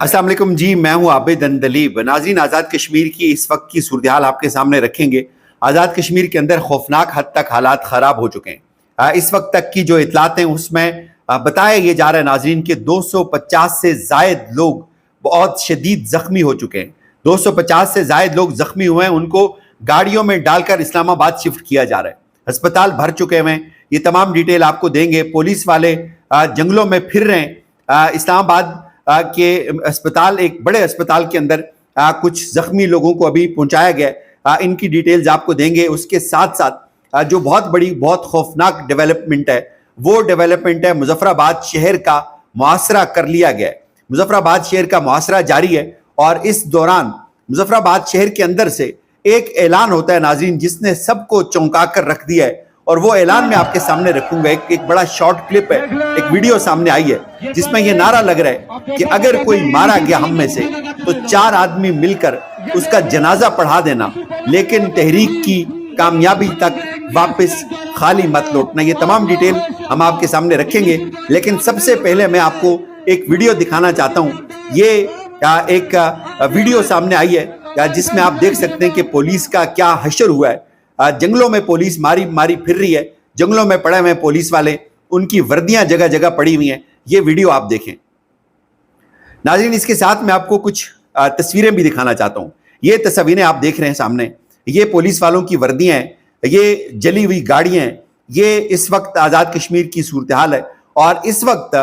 अस्सलाम वालेकुम जी, मैं हूं आबिद अंदलीब। नाज़रीन, आज़ाद कश्मीर की इस वक्त की सूरत हाल आपके सामने रखेंगे। आज़ाद कश्मीर के अंदर खौफनाक हद तक हालात ख़राब हो चुके हैं। इस वक्त तक की जो इतलात हैं उसमें बताया ये जा रहा है नाज़रीन कि 250 से ज़ायद लोग बहुत शदीद ज़ख्मी हो चुके हैं। 250 से ज़ायद लोग ज़ख्मी हुए हैं, उनको गाड़ियों में डालकर इस्लामाबाद शिफ्ट किया जा रहा है। अस्पताल भर चुके हैं। ये तमाम डिटेल आपको देंगे। पुलिस वाले जंगलों में फिर रहे हैं। इस्लामाबाद के अस्पताल, एक बड़े अस्पताल के अंदर कुछ जख्मी लोगों को अभी पहुंचाया गया। इनकी डिटेल्स आपको देंगे। उसके साथ साथ जो बहुत बड़ी, बहुत खौफनाक डेवलपमेंट है, वो डेवलपमेंट है मुजफ्फराबाद शहर का मुआसरा कर लिया गया है। मुजफ्फराबाद शहर का मुआसरा जारी है और इस दौरान मुजफ्फराबाद शहर के अंदर से एक ऐलान होता है नाज़रीन, जिसने सबको चौंका कर रख दिया है। और वो ऐलान मैं आपके सामने रखूंगा। एक बड़ा शॉर्ट क्लिप है, एक वीडियो सामने आई है जिसमें ये नारा लग रहा है कि अगर कोई मारा गया हम में से तो 4 आदमी मिलकर उसका जनाजा पढ़ा देना, लेकिन तहरीक की कामयाबी तक वापस खाली मत लौटना। ये तमाम डिटेल हम आपके सामने रखेंगे, लेकिन सबसे पहले मैं आपको एक वीडियो दिखाना चाहता हूं। ये एक वीडियो सामने आई है जिसमें आप देख सकते हैं कि पुलिस का क्या हशर हुआ है। जंगलों में पुलिस मारी मारी फिर रही है। जंगलों में पड़े हुए पुलिस वाले, उनकी वर्दियां जगह जगह पड़ी हुई हैं। ये वीडियो आप देखें नाज़रीन। इसके साथ मैं आपको कुछ तस्वीरें भी दिखाना चाहता हूं। ये तस्वीरें आप देख रहे हैं सामने, ये पुलिस वालों की वर्दियां हैं, ये जली हुई गाड़ियां हैं। ये इस वक्त आज़ाद कश्मीर की सूरत हाल है और इस वक्त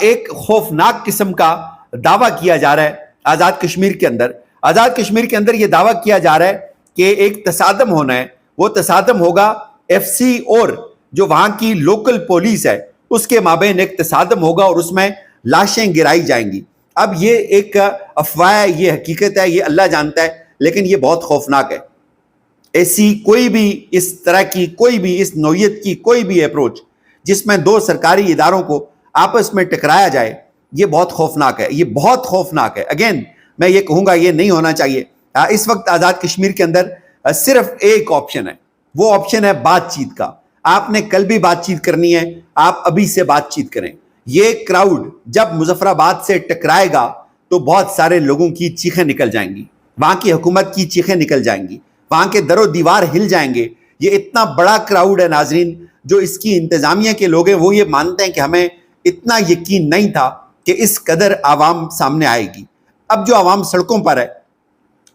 एक खौफनाक किस्म का दावा किया जा रहा है आज़ाद कश्मीर के अंदर। आज़ाद कश्मीर के अंदर यह दावा किया जा रहा है कि एक तसादम होना है। वो तसादम होगा एफसी और जो वहां की लोकल पुलिस है उसके माबैन एक तसादम होगा और उसमें लाशें गिराई जाएंगी। अब ये एक अफवाह है, ये हकीकत है, ये अल्लाह जानता है, लेकिन ये बहुत खौफनाक है। ऐसी कोई भी, इस तरह की कोई भी, इस नौयत की कोई भी अप्रोच जिसमें 2 सरकारी इदारों को आपस में टकराया जाए, ये बहुत खौफनाक है। ये बहुत खौफनाक है। अगेन मैं ये कहूंगा, ये नहीं होना चाहिए। इस वक्त आज़ाद कश्मीर के अंदर सिर्फ एक ऑप्शन है, वो ऑप्शन है बातचीत का। आपने कल भी बातचीत करनी है, आप अभी से बातचीत करें। ये क्राउड जब मुजफ्फराबाद से टकराएगा तो बहुत सारे लोगों की चीखें निकल जाएंगी, वहां की हुकूमत की चीखें निकल जाएंगी, वहां के दरो दीवार हिल जाएंगे। ये इतना बड़ा क्राउड है नाजरीन, जो इसकी इंतजामिया के लोग हैं वो ये मानते हैं कि हमें इतना यकीन नहीं था कि इस कदर आवाम सामने आएगी। अब जो आवाम सड़कों पर है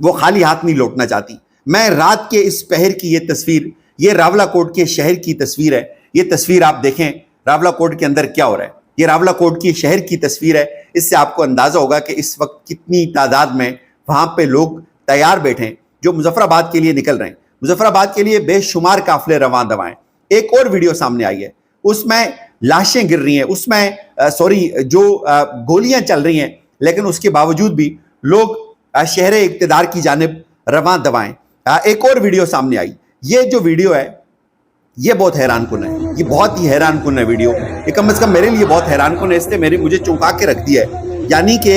वो खाली हाथ नहीं लौटना चाहती। मैं रात के इस पहर की ये तस्वीर, ये रावलाकोट के शहर की तस्वीर है। ये तस्वीर आप देखें रावलाकोट के अंदर क्या हो रहा है। ये रावलाकोट की शहर की तस्वीर है। इससे आपको अंदाजा होगा कि इस वक्त कितनी तादाद में वहां पे लोग तैयार बैठे हैं जो मुजफ्फराबाद के लिए निकल रहे हैं। मुजफ्फराबाद के लिए बेशुमार काफिले रवां दवाएं। एक और वीडियो सामने आई है, उसमें लाशें गिर रही हैं, उसमें गोलियां चल रही हैं, लेकिन उसके बावजूद भी लोग शहर इक्तदार की जानिब रवां दवाएं। एक और वीडियो सामने आई। ये जो वीडियो है ये बहुत हैरान कुन है, ये बहुत ही हैरान कुन है वीडियो। ये कम से कम मेरे लिए बहुत हैरान कुन है। इसने मुझे चौंका के रख दिया है। यानी कि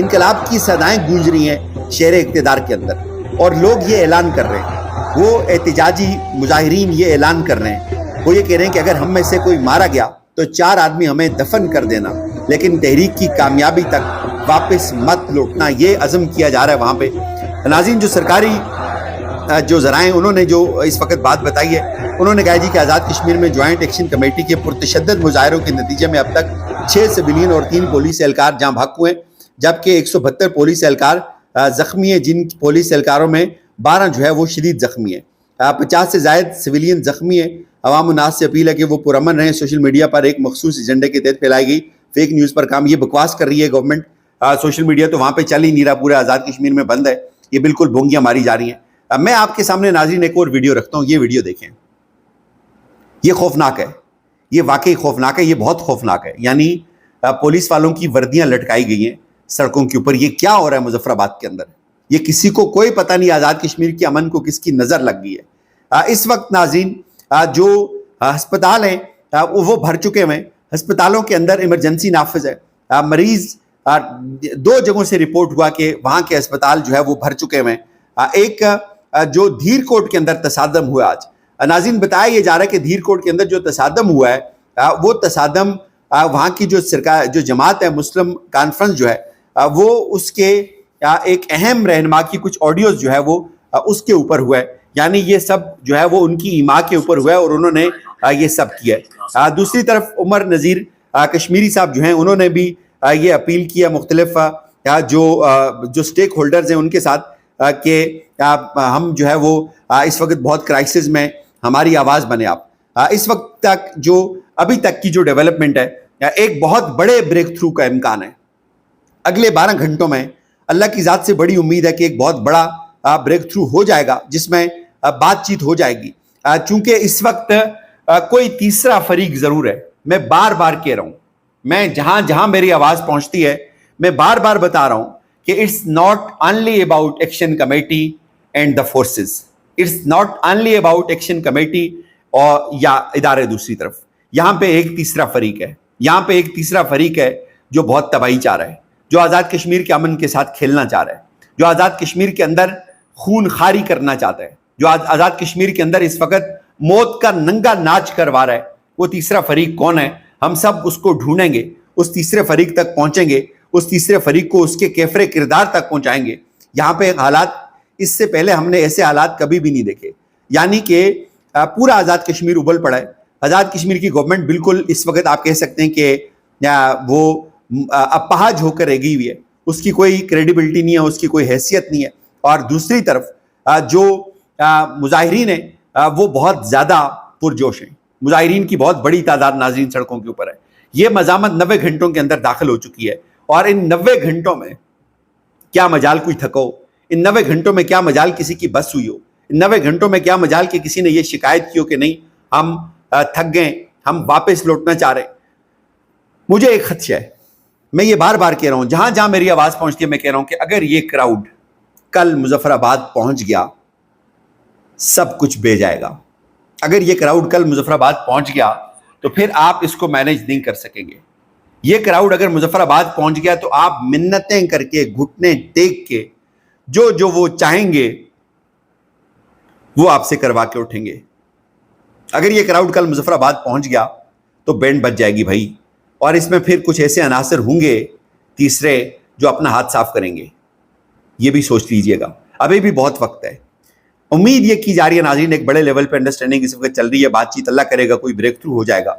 इनकलाब की सदाएं गूंज रही हैं शहर इक्तदार के अंदर और लोग ये ऐलान कर रहे हैं, वो एहतिजाजी मुजाहिरीन ये ऐलान कर रहे हैं, वो ये कह रहे हैं कि अगर हम में से कोई मारा गया तो 4 आदमी हमें दफन कर देना, लेकिन तहरीक की कामयाबी तक वापस मत लौटना। ये अज़म किया जा रहा है वहाँ पे। नाज़रीन, जो सरकारी जो ज़राए उन्होंने जो इस वक्त बात बताई है, उन्होंने कहा जी कि आज़ाद कश्मीर में ज्वाइंट एक्शन कमेटी के पुरतशद्दद मुजाहरों के नतीजे में अब तक 6 सिविलियन और 3 पुलिस एहलकार जहाँ भाग हुए, जबकि 172 पुलिस एहलकार जख्मी है, जिन पुलिस एहलकारों में 12 जो है वो शदीद जख्मी है। 50 से ज़ायद सिविलियन जख्मी है। अवाम उन्नास से अपील है कि वो पुरअमन रहें। सोशल मीडिया पर एक मखसूस एजेंडे के तहत फैलाई गई फेक न्यूज़ पर काम, ये बकवास कर रही है गवर्नमेंट। सोशल मीडिया तो वहाँ पे चल ही नहीं रहा, पूरे आज़ाद कश्मीर में बंद है। ये बिल्कुल भोंगियाँ मारी जा रही हैं। अब मैं आपके सामने नाज़रीन एक और वीडियो रखता हूँ। ये वीडियो देखें, ये खौफनाक है, ये वाकई खौफनाक है, ये बहुत खौफनाक है। यानी पुलिस वालों की वर्दियां लटकाई गई हैं सड़कों के ऊपर। ये क्या हो रहा है मुजफ्फराबाद के अंदर, ये किसी को कोई पता नहीं। आज़ाद कश्मीर के अमन को किसकी नज़र लग गई है। इस वक्त नाज़रीन जो अस्पताल हैं वो भर चुके हुए हैं। अस्पतालों के अंदर इमरजेंसी नाफिज है। मरीज 2 जगहों से रिपोर्ट हुआ कि वहाँ के अस्पताल जो है वो भर चुके हुए हैं। एक जो धीरकोट के अंदर तसादम हुआ आज, नाज़रीन बताया ये जा रहा है कि धीरकोट के अंदर जो तसादम हुआ है वो तसादम वहाँ की जो सरकार, जो जमात है, मुस्लिम कॉन्फ्रेंस जो है, وہ اس کے ایک اہم رہنما کی کچھ آڈیوز جو ہے وہ اس کے اوپر ہوا ہے، یعنی یہ سب جو ہے وہ ان کی ایما کے اوپر ہوا ہے اور انہوں نے یہ سب کیا ہے۔ دوسری طرف عمر نذیر کشمیری صاحب جو ہیں انہوں نے بھی یہ اپیل کیا مختلف جو سٹیک ہولڈرز ہیں ان کے ساتھ کہ ہم جو ہے وہ اس وقت بہت کرائسس میں، ہماری آواز بنے آپ۔ اس وقت تک جو ابھی تک کی جو ڈیولپمنٹ ہے، ایک بہت بڑے بریک تھرو کا امکان ہے۔ اگلے 12 گھنٹوں میں اللہ کی ذات سے بڑی امید ہے کہ ایک بہت بڑا بریک تھرو ہو جائے گا جس میں بات چیت ہو جائے گی، چونکہ اس وقت کوئی تیسرا فریق ضرور ہے۔ میں بار بار کہہ رہا ہوں، میں جہاں جہاں میری آواز پہنچتی ہے میں بار بار بتا رہا ہوں کہ it's not only about action committee and the forces, it's not only about action committee اور یا ادارے۔ دوسری طرف یہاں پہ ایک تیسرا فریق ہے، یہاں پہ ایک تیسرا فریق ہے جو بہت تباہی چاہ رہا ہے، جو آزاد کشمیر کے امن کے ساتھ کھیلنا چاہ رہا ہے، جو آزاد کشمیر کے اندر خون خاری کرنا چاہتا ہے، جو آزاد کشمیر کے اندر اس وقت موت کا ننگا ناچ کروا رہا ہے۔ وہ تیسرا فریق کون ہے؟ ہم سب اس کو ڈھونڈیں گے، اس تیسرے فریق تک پہنچیں گے، اس تیسرے فریق کو اس کے کیفر کردار تک پہنچائیں گے۔ یہاں پہ حالات اس سے پہلے ہم نے ایسے حالات کبھی بھی نہیں دیکھے، یعنی کہ پورا آزاد کشمیر ابل پڑا ہے۔ آزاد کشمیر کی گورنمنٹ بالکل اس وقت آپ کہہ سکتے ہیں کہ وہ اپاہج ہو کر رہ گئی ہوئی ہے، اس کی کوئی کریڈیبلٹی نہیں ہے، اس کی کوئی حیثیت نہیں ہے۔ اور دوسری طرف جو مظاہرین ہیں وہ بہت زیادہ پرجوش ہیں، مظاہرین کی بہت بڑی تعداد ناظرین سڑکوں کے اوپر ہے۔ یہ مزاحمت 90 گھنٹوں کے اندر داخل ہو چکی ہے، اور ان 90 گھنٹوں میں کیا مجال کوئی تھکو، ان 90 گھنٹوں میں کیا مجال کسی کی بس ہوئی ہو، ان 90 گھنٹوں میں کیا مجال کہ کسی نے یہ شکایت کی ہو کہ نہیں ہم تھک گئے، ہم واپس لوٹنا چاہ رہے ہیں۔ مجھے ایک خدشہ ہے، میں یہ بار بار کہہ رہا ہوں، جہاں جہاں میری آواز پہنچتی ہے میں کہہ رہا ہوں کہ اگر یہ کراؤڈ کل مظفر آباد پہنچ گیا سب کچھ بے جائے گا۔ اگر یہ کراؤڈ کل مظفر آباد پہنچ گیا تو پھر آپ اس کو مینیج نہیں کر سکیں گے۔ یہ کراؤڈ اگر مظفر آباد پہنچ گیا تو آپ منتیں کر کے، گھٹنے ٹیک کے، جو وہ چاہیں گے وہ آپ سے کروا کے اٹھیں گے۔ اگر یہ کراؤڈ کل مظفر آباد پہنچ گیا تو بینڈ بچ جائے گی بھائی، اور اس میں پھر کچھ ایسے عناصر ہوں گے تیسرے جو اپنا ہاتھ صاف کریں گے۔ یہ بھی سوچ لیجئے گا، ابھی بھی بہت وقت ہے۔ امید یہ کی جا رہی ہے ناظرین، ایک بڑے لیول پہ انڈرسٹینڈنگ اس وقت چل رہی ہے، بات چیت اللہ کرے گا کوئی بریک تھرو ہو جائے گا،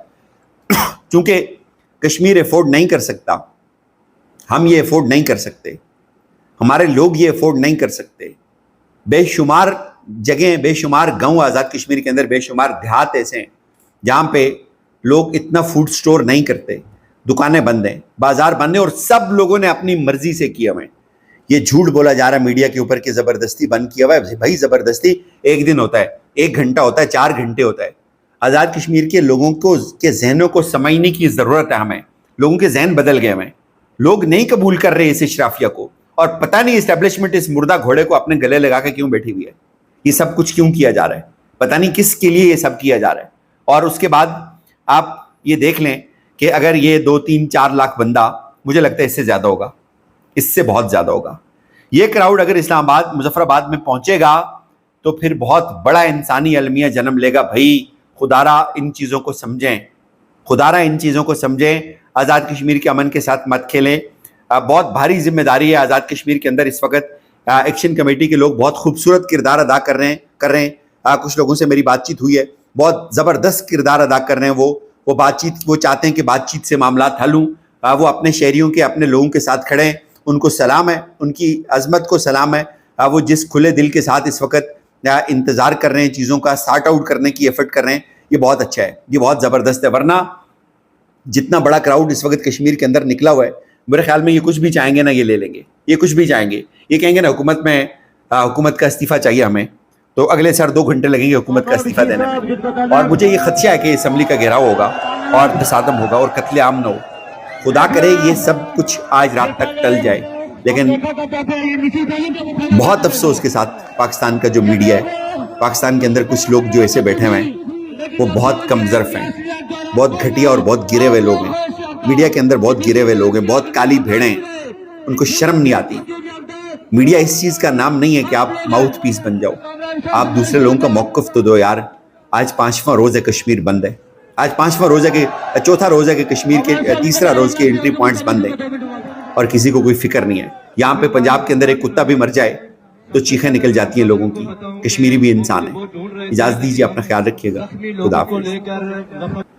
چونکہ کشمیر افورڈ نہیں کر سکتا، ہم یہ افورڈ نہیں کر سکتے، ہمارے لوگ یہ افورڈ نہیں کر سکتے۔ بے شمار جگہیں، بے شمار گاؤں آزاد کشمیر کے اندر، بے شمار دیہات ایسے ہیں جہاں پہ لوگ اتنا فوڈ سٹور نہیں کرتے، دکانیں بند ہیں، بازار بند ہیں، اور سب لوگوں نے اپنی مرضی سے کیا ہوئے۔ یہ جھوٹ بولا جا رہا ہے میڈیا کے اوپر کہ زبردستی بند کیا ہوا ہے، بھائی زبردستی ایک دن ہوتا ہے، 1 گھنٹہ ہوتا ہے، 4 گھنٹے ہوتا ہے۔ آزاد کشمیر کے لوگوں کے ذہنوں کو سمجھنے کی ضرورت ہے ہمیں، لوگوں کے ذہن بدل گئے ہیں، لوگ نہیں قبول کر رہے اس اشرافیہ کو، اور پتہ نہیں اسٹیبلشمنٹ اس مردہ گھوڑے کو اپنے گلے لگا کے کیوں بیٹھی ہوئی ہے، یہ سب کچھ کیوں کیا جا رہا ہے، پتہ نہیں کس کے لیے یہ سب کیا جا رہا ہے۔ اور اس کے بعد آپ یہ دیکھ لیں کہ اگر یہ 2، 3، 4 لاکھ بندہ، مجھے لگتا ہے اس سے زیادہ ہوگا، اس سے بہت زیادہ ہوگا، یہ کراؤڈ اگر اسلام آباد، مظفر آباد میں پہنچے گا تو پھر بہت بڑا انسانی المیہ جنم لے گا۔ بھائی خدارا ان چیزوں کو سمجھیں، خدارا ان چیزوں کو سمجھیں، آزاد کشمیر کے امن کے ساتھ مت کھیلیں۔ بہت بھاری ذمہ داری ہے آزاد کشمیر کے اندر اس وقت۔ ایکشن کمیٹی کے لوگ بہت خوبصورت کردار ادا کر رہے ہیں، کچھ لوگوں سے میری بات چیت ہوئی ہے، بہت زبردست کردار ادا کر رہے ہیں وہ بات چیت، وہ چاہتے ہیں کہ بات چیت سے معاملات حل ہوں، وہ اپنے شہریوں کے، اپنے لوگوں کے ساتھ کھڑے ہیں، ان کو سلام ہے، ان کی عظمت کو سلام ہے۔ وہ جس کھلے دل کے ساتھ اس وقت انتظار کر رہے ہیں، چیزوں کا سارٹ آؤٹ کرنے کی ایفرٹ کر رہے ہیں، یہ بہت اچھا ہے، یہ بہت زبردست ہے۔ ورنہ جتنا بڑا کراؤڈ اس وقت کشمیر کے اندر نکلا ہوا ہے، میرے خیال میں یہ کچھ بھی چاہیں گے نا یہ لے لیں گے، یہ کچھ بھی چاہیں گے، یہ کہیں گے نا حکومت کا استعفیٰ چاہیے ہمیں، تو اگلے سر 2 گھنٹے لگیں گے حکومت کا استعفیٰ دینے میں۔ اور مجھے یہ خدشہ ہے کہ اسمبلی کا گھیراؤ ہوگا اور تصادم ہوگا اور قتل عام نہ ہو، خدا کرے یہ سب کچھ آج رات تک ٹل جائے۔ لیکن بہت افسوس کے ساتھ پاکستان کا جو میڈیا ہے، پاکستان کے اندر کچھ لوگ جو ایسے بیٹھے ہوئے ہیں وہ بہت کم ظرف ہیں، بہت گھٹیا اور بہت گرے ہوئے لوگ ہیں، میڈیا کے اندر بہت گرے ہوئے لوگ ہیں، بہت کالی بھیڑیں ہیں، ان کو شرم نہیں آتی۔ میڈیا اس چیز کا نام نہیں ہے کہ آپ ماؤتھ پیس بن جاؤ، آپ دوسرے لوگوں کا موقف تو دو یار۔ آج 5واں روز ہے کشمیر بند ہے، آج 5واں روز ہے کہ 4تھا روز ہے کہ کشمیر کے 3را روز کے انٹری پوائنٹس بند ہیں۔ اور کسی کو کوئی فکر نہیں ہے. یہاں پہ پنجاب کے اندر ایک کتا بھی مر جائے تو چیخیں نکل جاتی ہیں لوگوں کی. کشمیری بھی انسان ہے. اجازت دیجیے، اپنا خیال رکھیے گا. خدا حافظ.